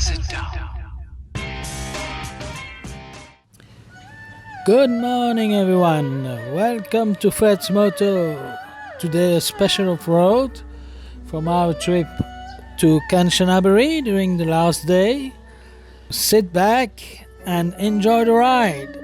sit down. Good morning, everyone. Welcome to Fred's Moto. Today, a special off-road from our trip to Kanchanaburi during the last day. Sit back and enjoy the ride.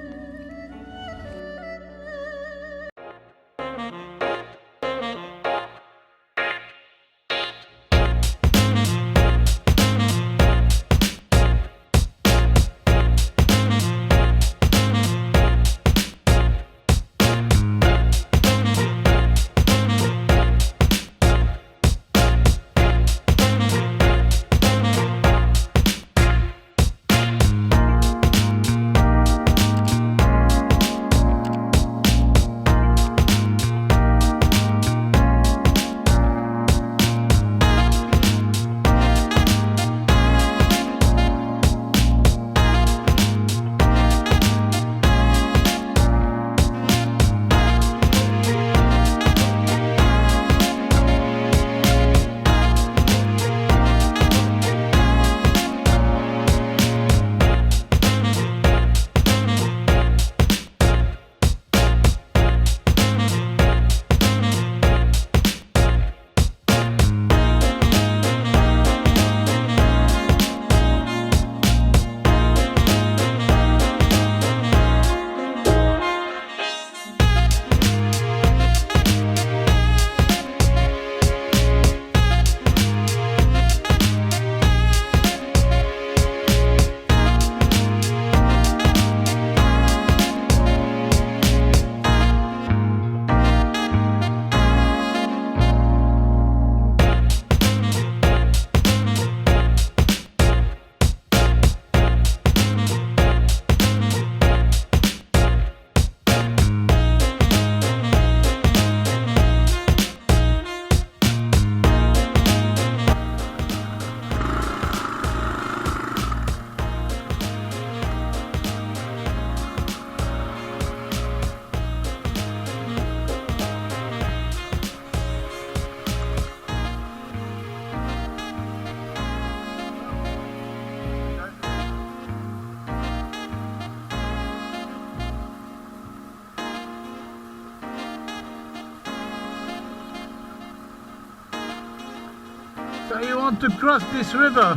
So you want to cross this river?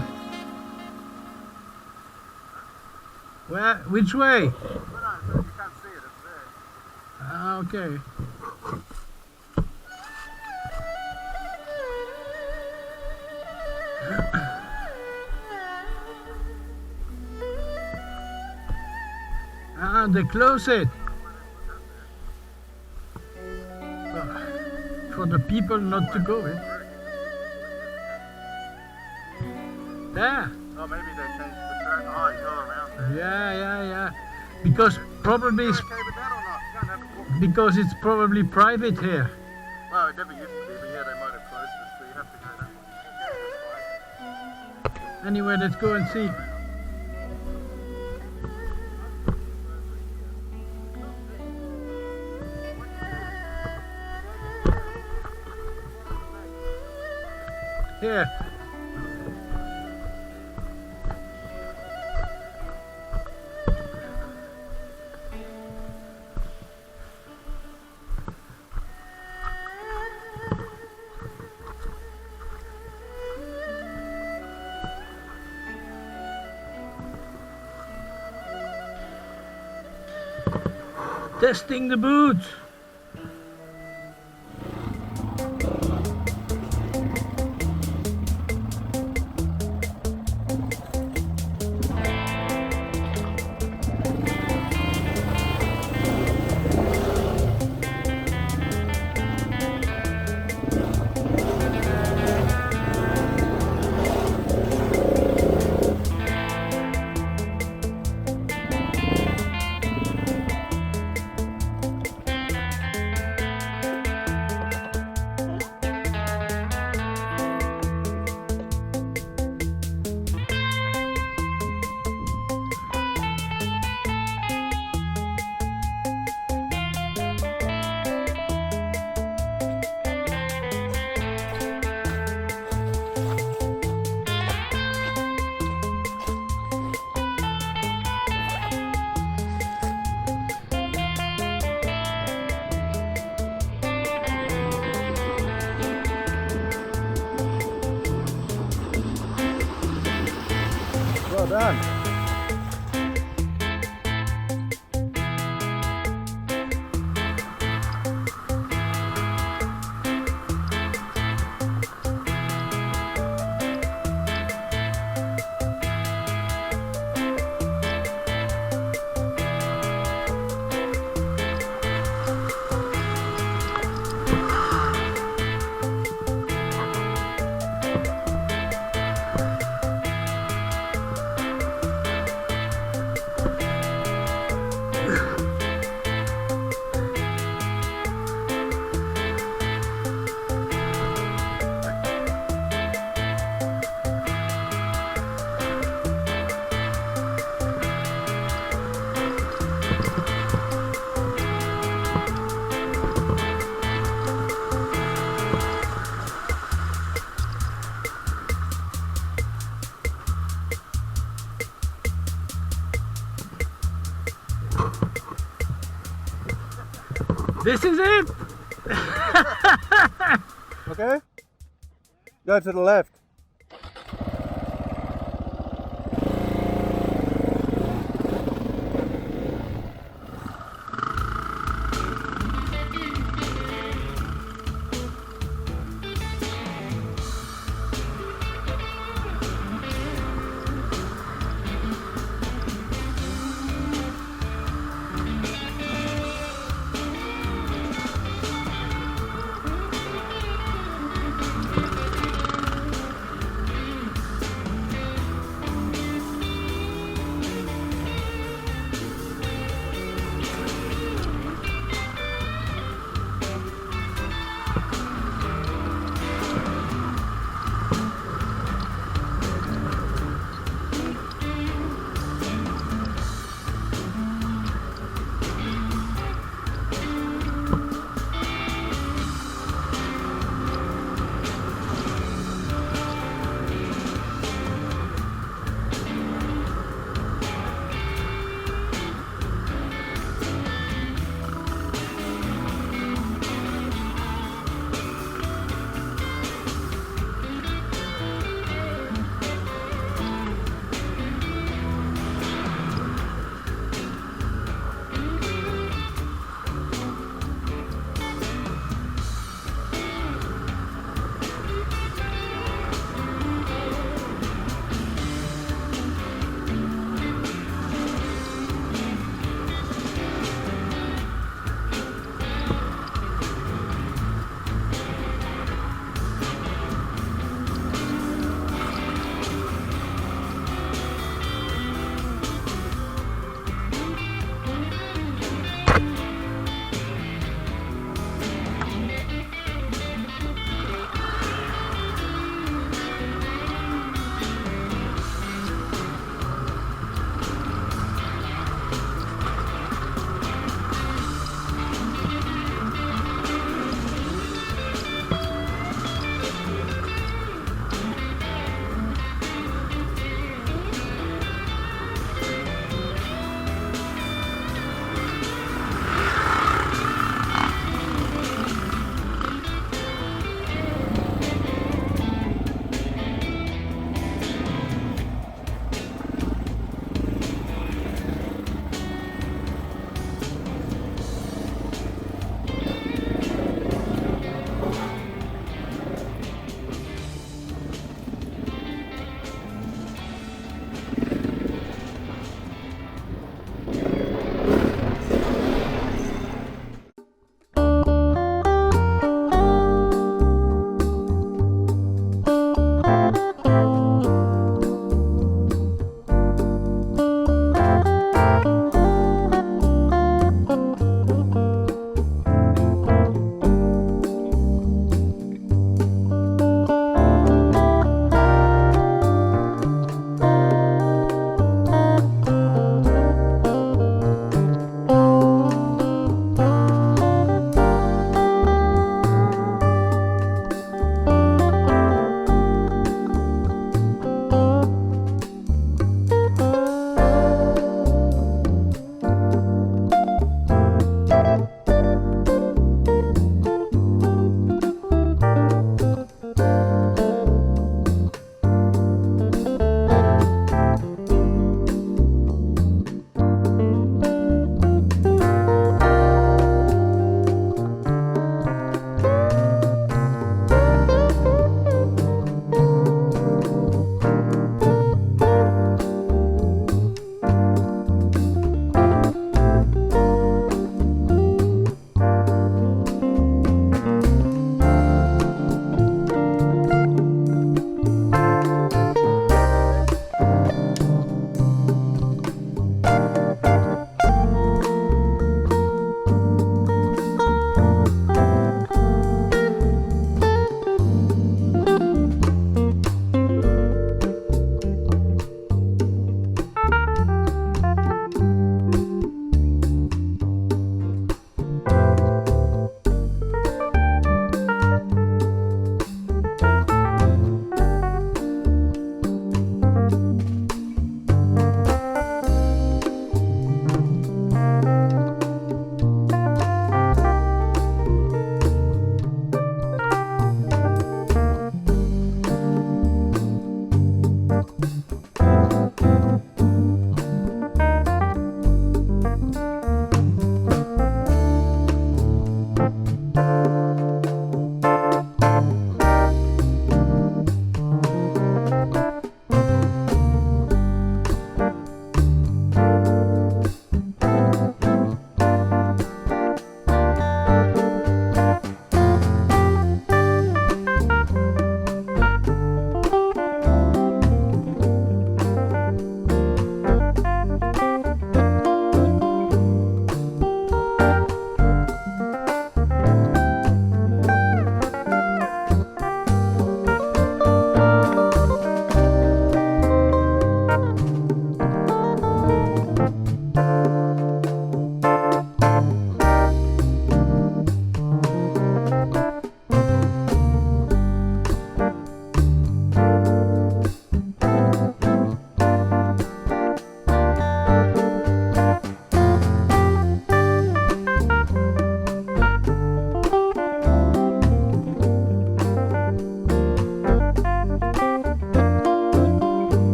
Where? Which way? You can't see it, it's there. Ah, okay. They close it. For the people not to go in. There. Oh, maybe they changed the track. Oh, you go around there. Yeah. Because probably You it's, okay with that or not? You don't have to walk. because it's probably private here. Well, it never used to be, but yeah, they might have closed it, so you have to go that way. That's fine. Anyway, let's go and see. Here. Testing the boots. Well done. This is it! Okay? Go to the left.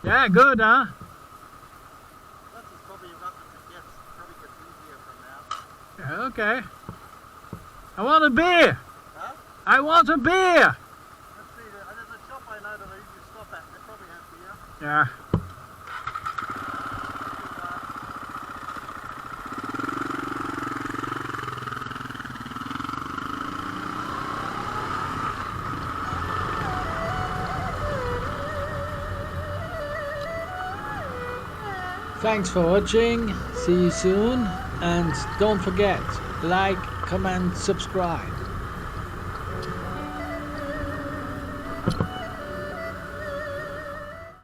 Yeah, good, huh? This is probably rough as it gets. Probably gets easier from now. Yeah, okay. I want a beer. Huh? I want a beer. Let's see. There's a shop I know that I usually stop at. They probably have beer. Yeah. Thanks for watching, see you soon, and don't forget, like, comment, subscribe.